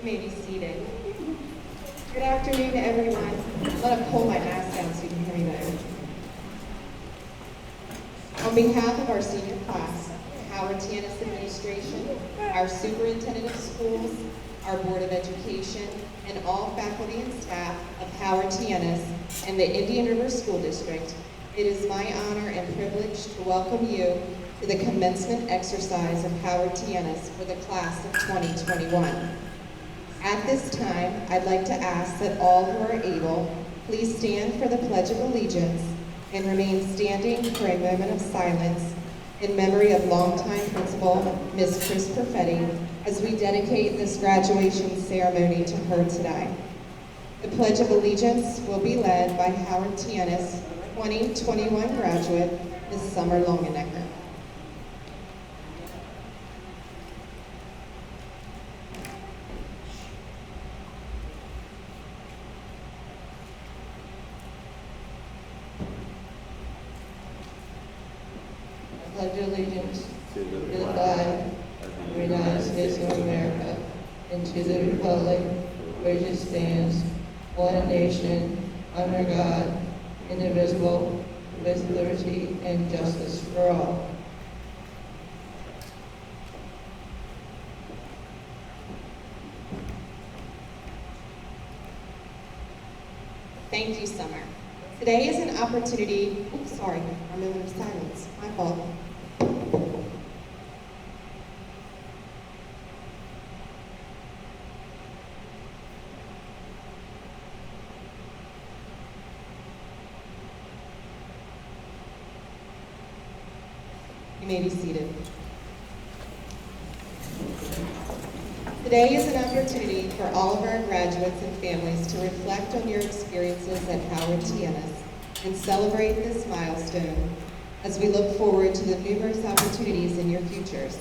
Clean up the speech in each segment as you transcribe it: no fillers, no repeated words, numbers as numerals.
may be seated. Good afternoon, everyone. I'm going to pull my mask down so you can hear me better. On behalf of our senior class, Howard T. Ennis Administration, our Superintendent of Schools, our Board of Education, and all faculty and staff of Howard T. Ennis and the Indian River School District, it is my honor and privilege to welcome you to the commencement exercise of Howard T. Ennis for the class of 2021. At this time, I'd like to ask that all who are able, please stand for the Pledge of Allegiance and remain standing for a moment of silence in memory of longtime principal, Ms. Chris Perfetti, as we dedicate this graduation ceremony to her today. The Pledge of Allegiance will be led by Howard T. Ennis 2021 graduate, Ms. Summer Longenecker. Pledge allegiance to the flag of the United States of America and to the republic which it stands, one nation, under God, indivisible, with liberty and justice for all. Thank you, Summer. Today is an opportunity, our moment of silence, my fault. You may be seated. Today is an opportunity for all of our graduates and families to reflect on your experiences at Howard T. Ennis and celebrate this milestone as we look forward to the numerous opportunities in your futures.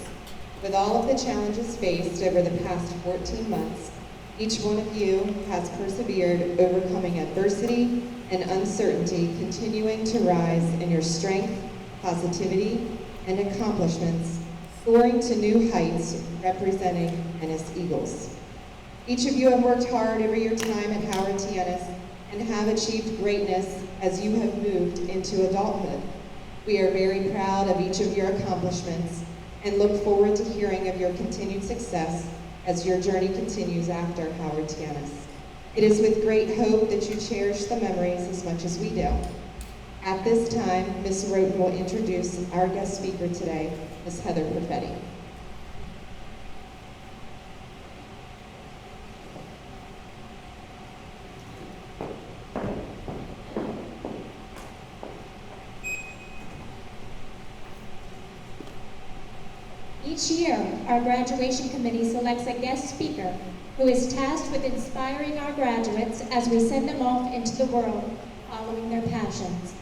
With all of the challenges faced over the past 14 months, each one of you has persevered, overcoming adversity and uncertainty, continuing to rise in your strength, positivity, and accomplishments, soaring to new heights representing Ennis Eagles. Each of you have worked hard over your time at Howard T. Ennis and have achieved greatness as you have moved into adulthood. We are very proud of each of your accomplishments and look forward to hearing of your continued success as your journey continues after Howard T. Ennis. It is with great hope that you cherish the memories as much as we do. At this time, Ms. Roten will introduce our guest speaker today, Ms. Heather Perfetti. Each year, our graduation committee selects a guest speaker who is tasked with inspiring our graduates as we send them off into the world following their passions.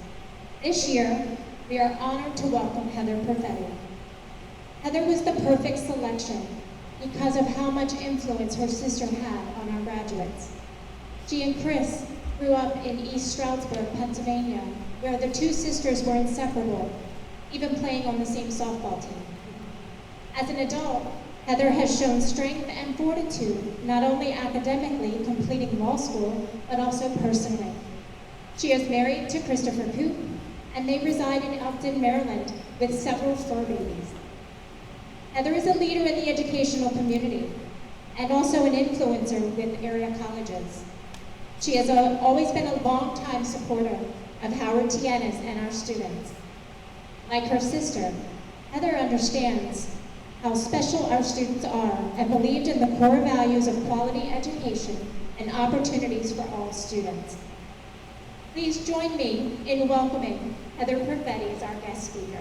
This year, we are honored to welcome Heather Perfetti. Heather was the perfect selection because of how much influence her sister had on our graduates. She and Chris grew up in East Stroudsburg, Pennsylvania, where the two sisters were inseparable, even playing on the same softball team. As an adult, Heather has shown strength and fortitude, not only academically completing law school, but also personally. She is married to Christopher Coop, and they reside in Elkton, Maryland, with several fur babies. Heather is a leader in the educational community and also an influencer with area colleges. She has always been a longtime supporter of Howard T. Ennis and our students. Like her sister, Heather understands how special our students are and believed in the core values of quality education and opportunities for all students. Please join me in welcoming Heather Perfetti as our guest speaker.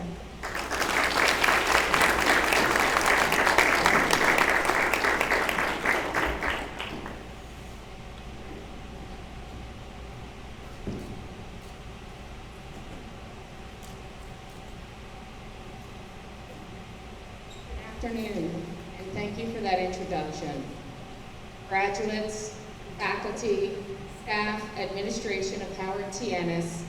Good afternoon, and thank you for that introduction. Graduates, faculty, staff, administration of Howard T. Ennis,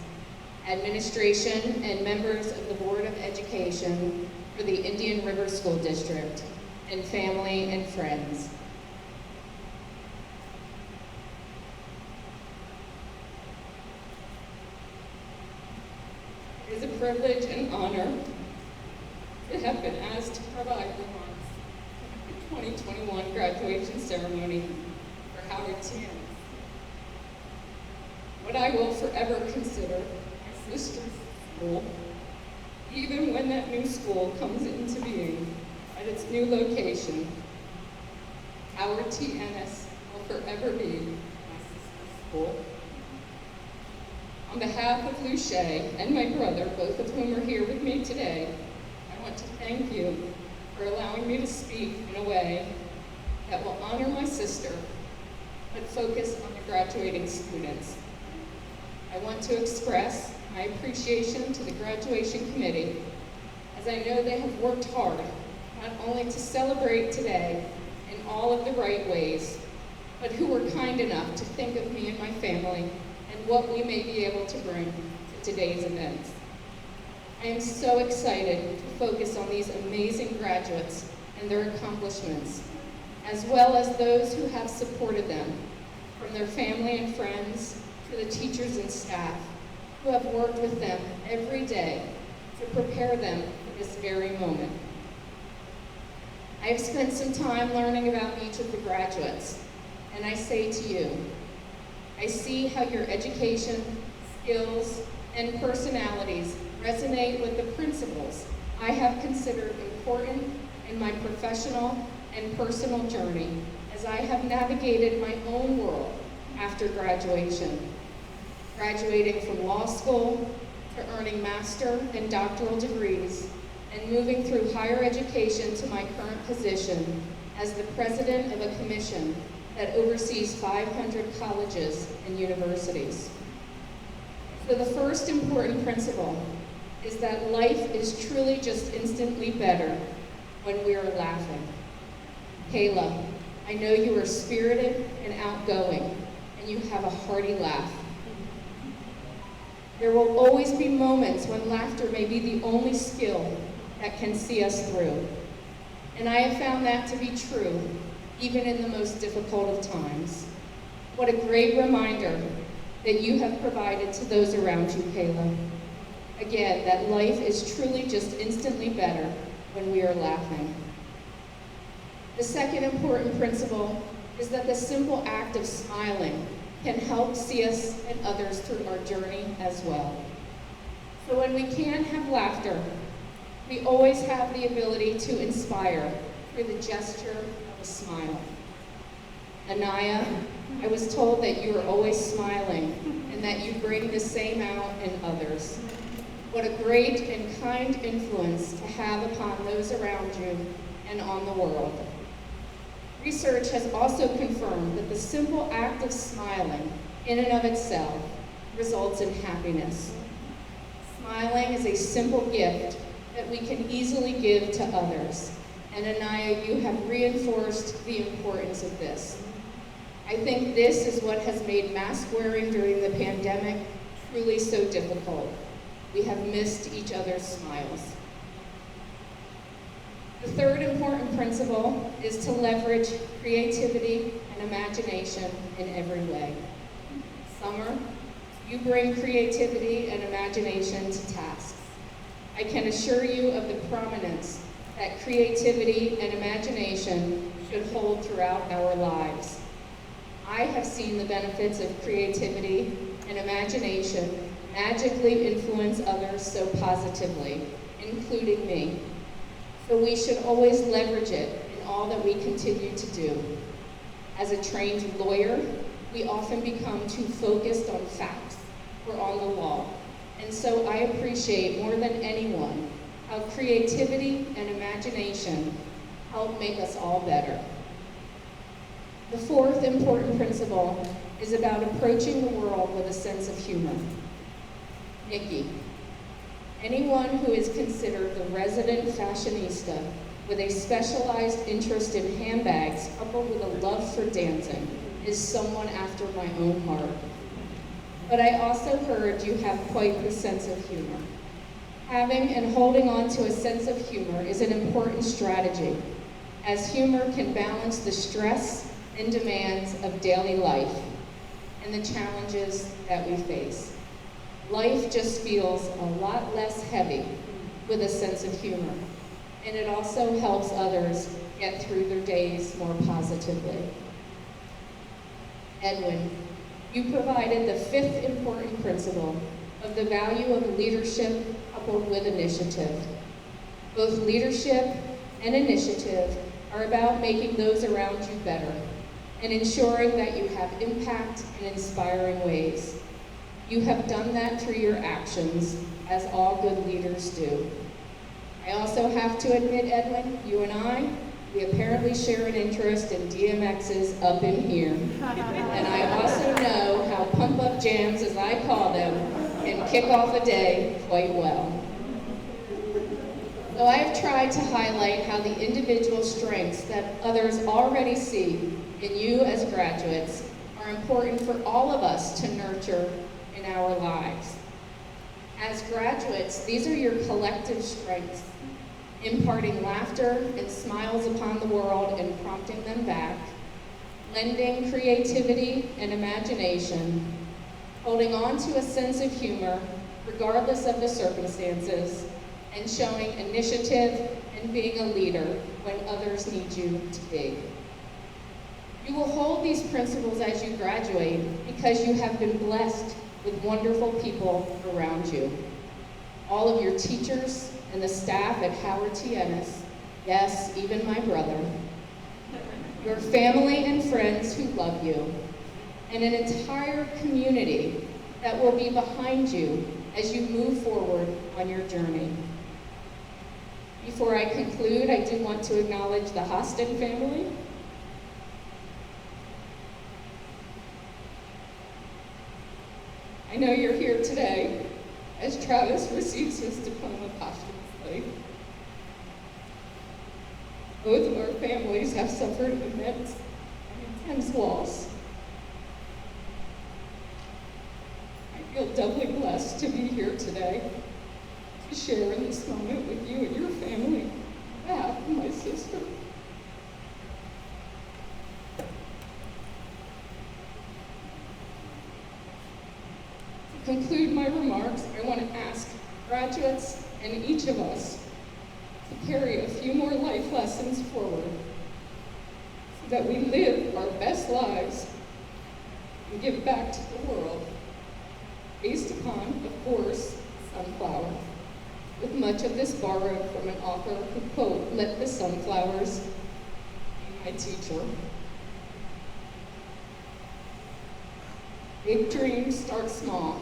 administration, and members of the Board of Education for the Indian River School District, and family and friends. It is a privilege and honor to have been asked to provide remarks at the 2021 graduation ceremony for Howard T. Ennis. What I will forever consider my sister's school, even when that new school comes into being at its new location. Howard T. Ennis will forever be my sister's school. On behalf of Luce and my brother, both of whom are here with me today, I want to thank you for allowing me to speak in a way that will honor my sister, but focus on the graduating students. I want to express my appreciation to the graduation committee, as I know they have worked hard, not only to celebrate today in all of the right ways, but who were kind enough to think of me and my family and what we may be able to bring to today's events. I am so excited to focus on these amazing graduates and their accomplishments, as well as those who have supported them, from their family and friends to the teachers and staff who have worked with them every day to prepare them for this very moment. I have spent some time learning about each of the graduates, and I say to you, I see how your education, skills, and personalities resonate with the principles I have considered important in my professional and personal journey as I have navigated my own world after graduation. Graduating from law school to earning master and doctoral degrees and moving through higher education to my current position as the president of a commission that oversees 500 colleges and universities. So the first important principle is that life is truly just instantly better when we are laughing. Kayla, I know you are spirited and outgoing, and you have a hearty laugh. There will always be moments when laughter may be the only skill that can see us through. And I have found that to be true, even in the most difficult of times. What a great reminder that you have provided to those around you, Kayla. Again, that life is truly just instantly better when we are laughing. The second important principle is that the simple act of smiling can help see us and others through our journey as well. So when we can have laughter, we always have the ability to inspire through the gesture of a smile. Anaya, I was told that you are always smiling and that you bring the same out in others. What a great and kind influence to have upon those around you and on the world. Research has also confirmed that the simple act of smiling in and of itself results in happiness. Smiling is a simple gift that we can easily give to others. And Anaya, you have reinforced the importance of this. I think this is what has made mask wearing during the pandemic truly so difficult. We have missed each other's smiles. The third important principle is to leverage creativity and imagination in every way. Summer, you bring creativity and imagination to tasks. I can assure you of the prominence that creativity and imagination should hold throughout our lives. I have seen the benefits of creativity and imagination magically influence others so positively, including me. So we should always leverage it in all that we continue to do. As a trained lawyer, we often become too focused on facts or on the law. And so I appreciate more than anyone how creativity and imagination help make us all better. The fourth important principle is about approaching the world with a sense of humor. Nikki, anyone who is considered the resident fashionista with a specialized interest in handbags coupled with a love for dancing is someone after my own heart. But I also heard you have quite the sense of humor. Having and holding on to a sense of humor is an important strategy, as humor can balance the stress and demands of daily life and the challenges that we face. Life just feels a lot less heavy with a sense of humor, and it also helps others get through their days more positively. Edwin, you provided the fifth important principle of the value of leadership coupled with initiative. Both leadership and initiative are about making those around you better and ensuring that you have impact in inspiring ways. You have done that through your actions, as all good leaders do. I also have to admit, Edwin, you and we apparently share an interest in DMXs up in here. And I also know how pump-up jams, as I call them, can kick off a day quite well. So I have tried to highlight how the individual strengths that others already see in you as graduates are important for all of us to nurture in our lives. As graduates, these are your collective strengths, imparting laughter and smiles upon the world and prompting them back, lending creativity and imagination, holding on to a sense of humor regardless of the circumstances, and showing initiative and being a leader when others need you to be. You will hold these principles as you graduate because you have been blessed with wonderful people around you. All of your teachers and the staff at Howard T. Ennis, yes, even my brother, your family and friends who love you, and an entire community that will be behind you as you move forward on your journey. Before I conclude, I do want to acknowledge the Hostin family. I know you're here today as Travis receives his diploma posthumously. Both of our families have suffered immense and intense loss. I feel doubly blessed to be here today to share in this moment with you and your family on behalf of my sister. To conclude my remarks, I want to ask graduates and each of us to carry a few more life lessons forward so that we live our best lives and give back to the world based upon, of course, sunflower, with much of this borrowed from an author who, quote, "Let the sunflowers be my teacher." Big dreams start small,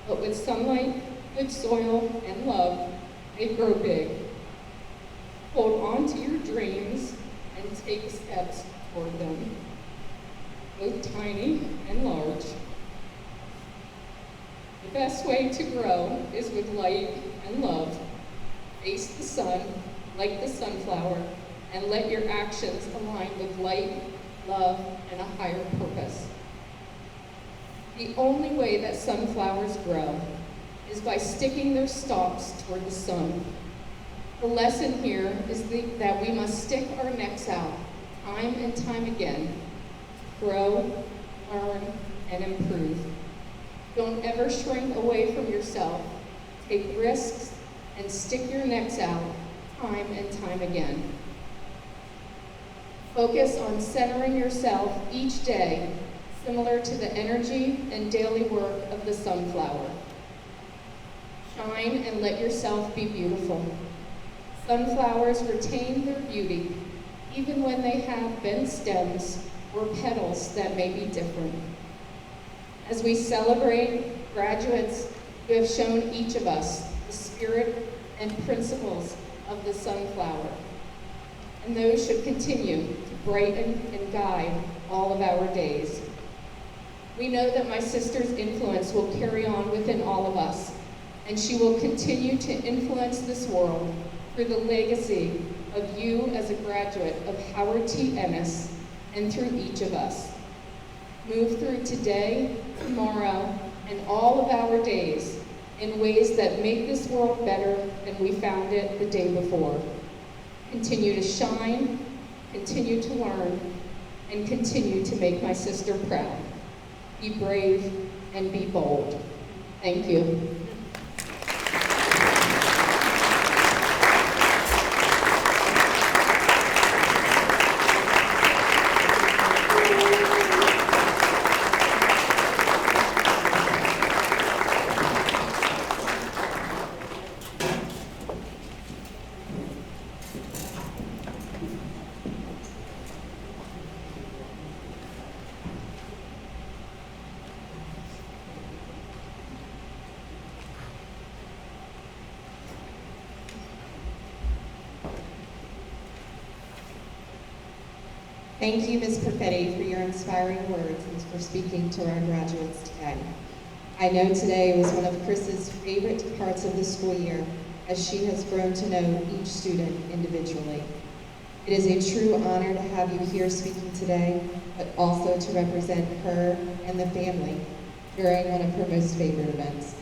but with sunlight, good soil, and love, they grow big. Hold on to your dreams and take steps toward them, both tiny and large. The best way to grow is with light and love. Face the sun like the sunflower and let your actions align with light, love, and a higher purpose. The only way that sunflowers grow is by sticking their stalks toward the sun. The lesson here is that we must stick our necks out time and time again, grow, learn, and improve. Don't ever shrink away from yourself. Take risks and stick your necks out time and time again. Focus on centering yourself each day, similar to the energy and daily work of the sunflower. Shine and let yourself be beautiful. Sunflowers retain their beauty, even when they have bent stems or petals that may be different. As we celebrate graduates who have shown each of us the spirit and principles of the sunflower, and those should continue to brighten and guide all of our days. We know that my sister's influence will carry on within all of us, and she will continue to influence this world through the legacy of you as a graduate of Howard T. Ennis and through each of us. Move through today, tomorrow, and all of our days in ways that make this world better than we found it the day before. Continue to shine, continue to learn, and continue to make my sister proud. Be brave and be bold. Thank you. Thank you, Ms. Perfetti, for your inspiring words and for speaking to our graduates today. I know today was one of Chris's favorite parts of the school year, as she has grown to know each student individually. It is a true honor to have you here speaking today, but also to represent her and the family during one of her most favorite events.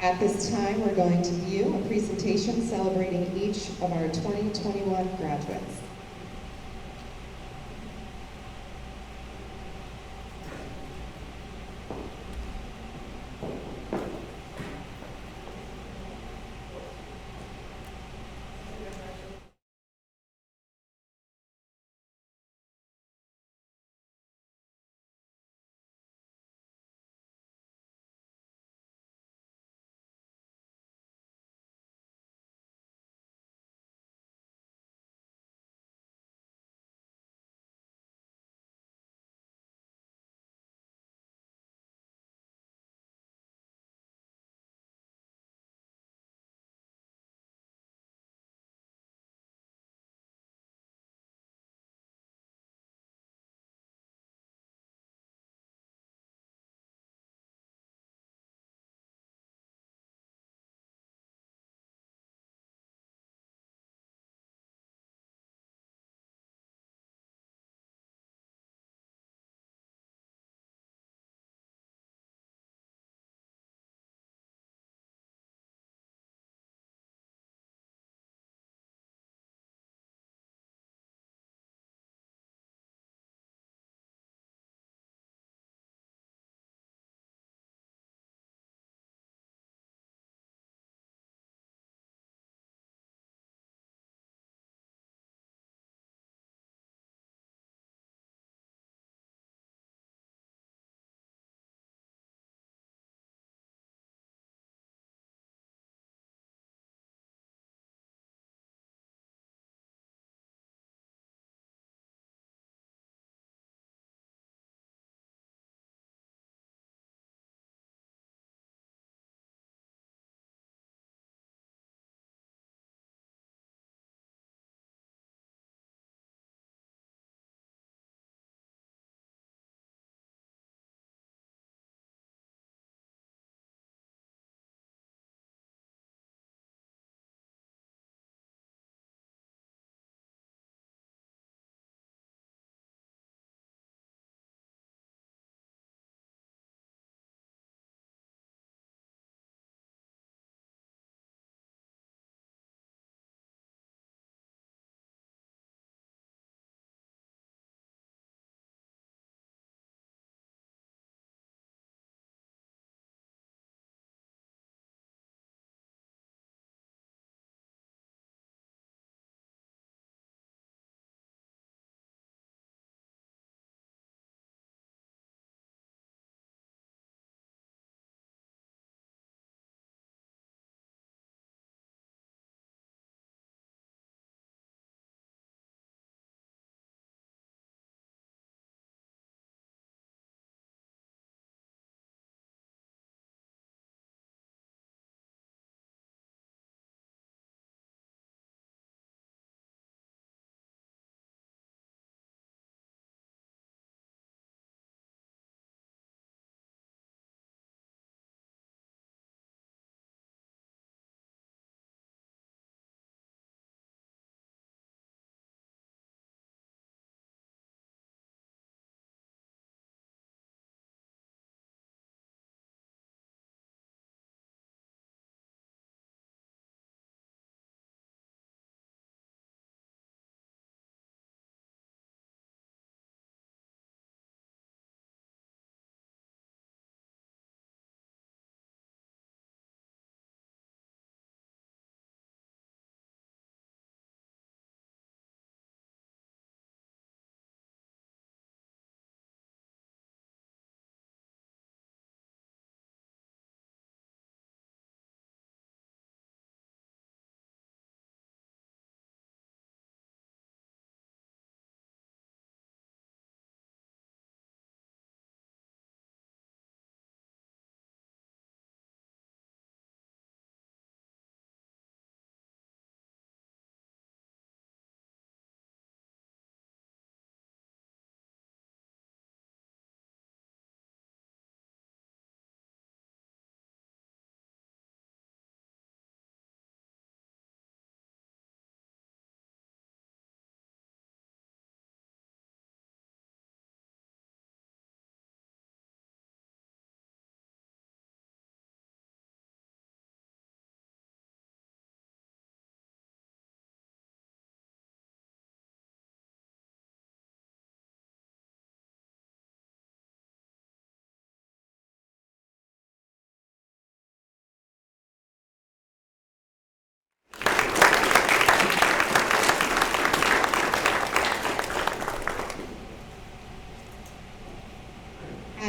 At this time, we're going to view a presentation celebrating each of our 2021 graduates.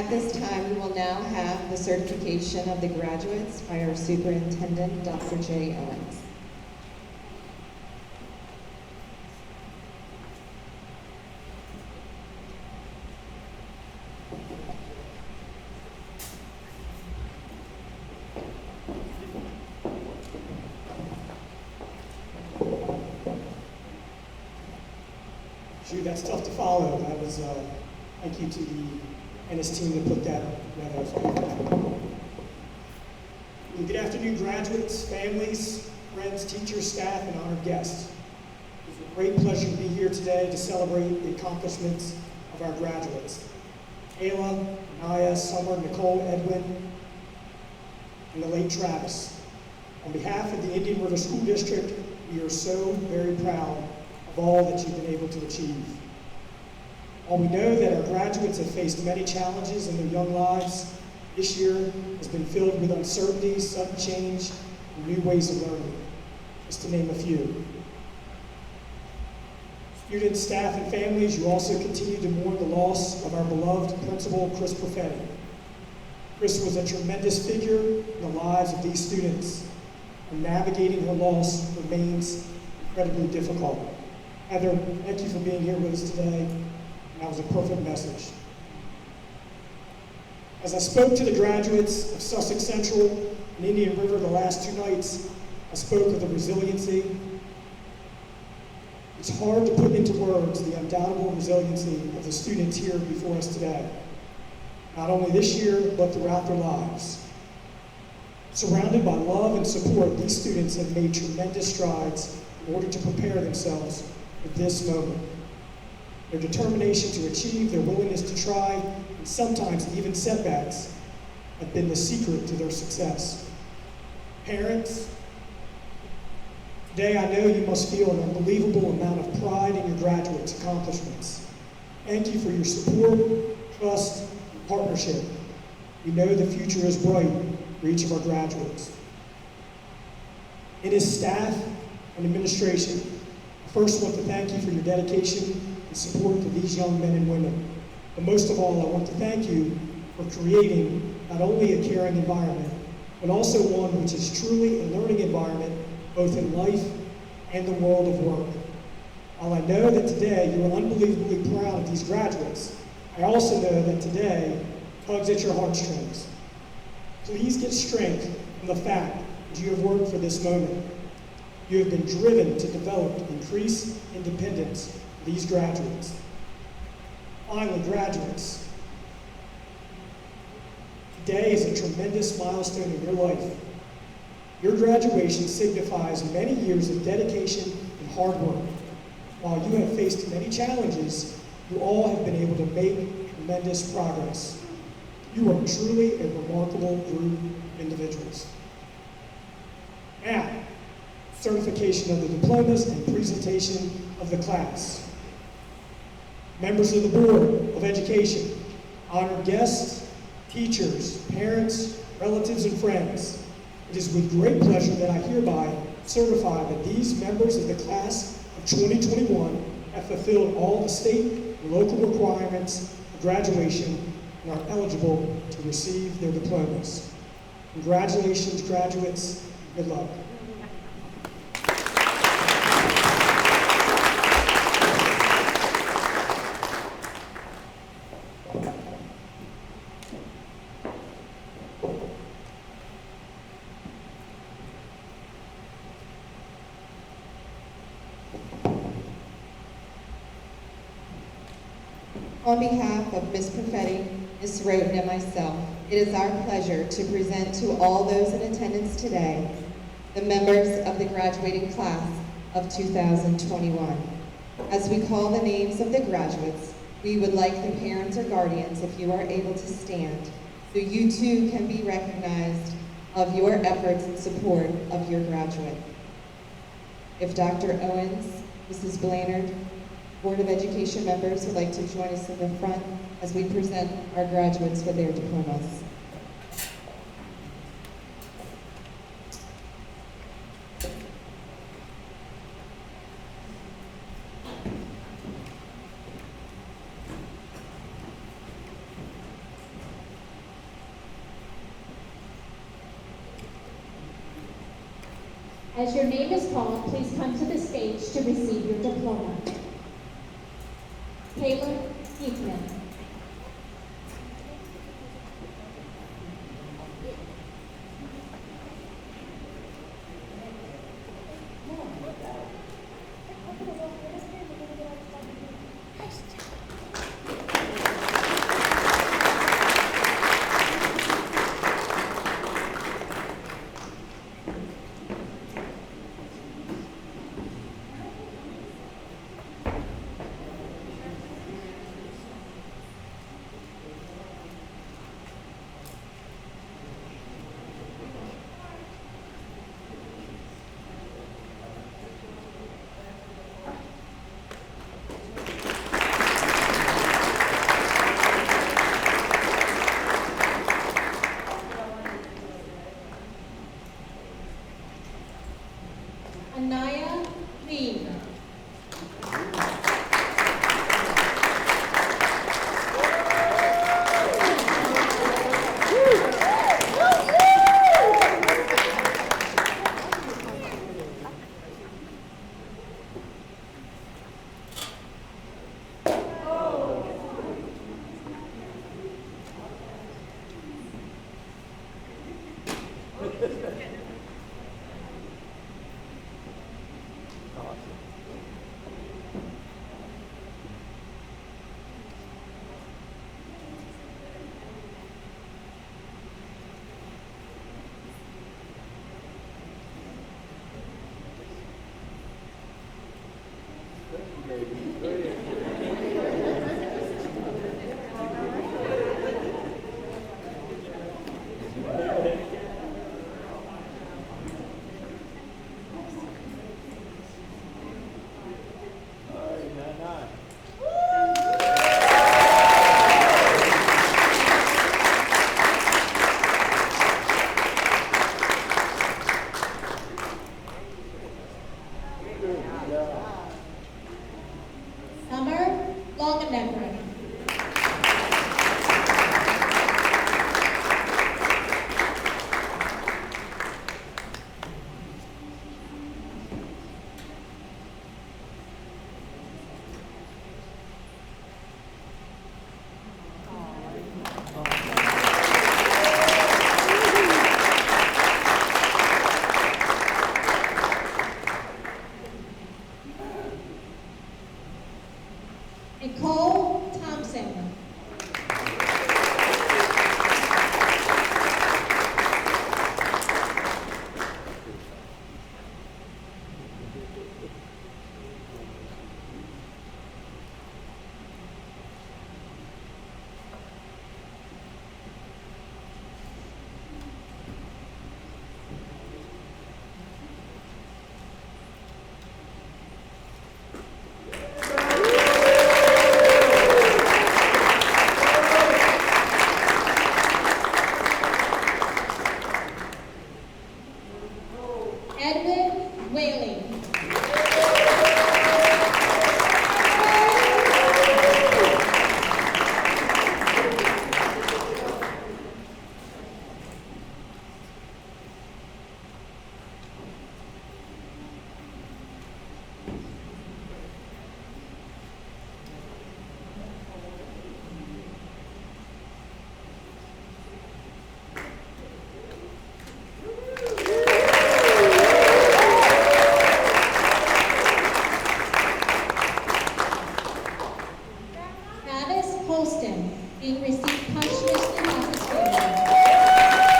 At this time, we will now have the certification of the graduates by our Superintendent, Dr. J. Owens. Shoot, that's tough to follow. That was, thank you to the Ennis team that put that together. Good afternoon, graduates, families, friends, teachers, staff, and honored guests. It's a great pleasure to be here today to celebrate the accomplishments of our graduates. Ayla, Naya, Summer, Nicole, Edwin, and the late Travis. On behalf of the Indian River School District, we are so very proud of all that you've been able to achieve. While we know that our graduates have faced many challenges in their young lives, this year has been filled with uncertainty, sudden change, and new ways of learning, just to name a few. Students, staff, and families, you also continue to mourn the loss of our beloved principal, Chris Perfetti. Chris was a tremendous figure in the lives of these students, and navigating her loss remains incredibly difficult. Heather, thank you for being here with us today, and that was a perfect message. As I spoke to the graduates of Sussex Central and Indian River the last 2 nights, I spoke of the resiliency. It's hard to put into words the undoubtable resiliency of the students here before us today, not only this year, but throughout their lives. Surrounded by love and support, these students have made tremendous strides in order to prepare themselves for this moment. Their determination to achieve, their willingness to try, and sometimes even setbacks have been the secret to their success. Parents, today I know you must feel an unbelievable amount of pride in your graduates' accomplishments. Thank you for your support, trust, and partnership. We know the future is bright for each of our graduates. Ennis staff and administration, I first want to thank you for your dedication and support to these young men and women. But most of all, I want to thank you for creating not only a caring environment, but also one which is truly a learning environment, both in life and the world of work. While I know that today you are unbelievably proud of these graduates, I also know that today tugs at your heartstrings. Please get strength from the fact that you have worked for this moment. You have been driven to develop increased independence for these graduates. Finally, graduates, today is a tremendous milestone in your life. Your graduation signifies many years of dedication and hard work. While you have faced many challenges, you all have been able to make tremendous progress. You are truly a remarkable group of individuals. Now, certification of the diplomas and presentation of the class. Members of the Board of Education, honored guests, teachers, parents, relatives, and friends, it is with great pleasure that I hereby certify that these members of the class of 2021 have fulfilled all the state and local requirements for graduation and are eligible to receive their diplomas. Congratulations, graduates. Good luck. On behalf of Ms. Perfetti, Ms. Roten, and myself, it is our pleasure to present to all those in attendance today the members of the graduating class of 2021. As we call the names of the graduates, we would like the parents or guardians, if you are able to stand, so you too can be recognized of your efforts in support of your graduate. If Dr. Owens, Mrs. Blanard, Board of Education members would like to join us in the front as we present our graduates with their diplomas. As your name is called, please come to the stage to receive your diploma. Caleb Eekman. Anaya Lee. Summer Longenecker. Nicole Thompson. Edwin Whaley. Travis Holston, being received posthumously as a student.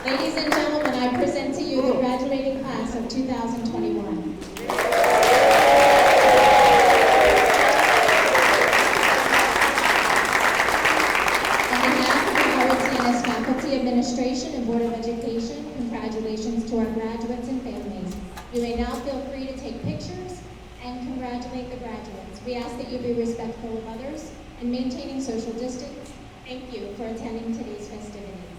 Ladies and gentlemen, I present to you the graduating class of 2021. Faculty Administration and Board of Education, congratulations to our graduates and families. You may now feel free to take pictures and congratulate the graduates. We ask that you be respectful of others and maintaining social distance. Thank you for attending today's festivities.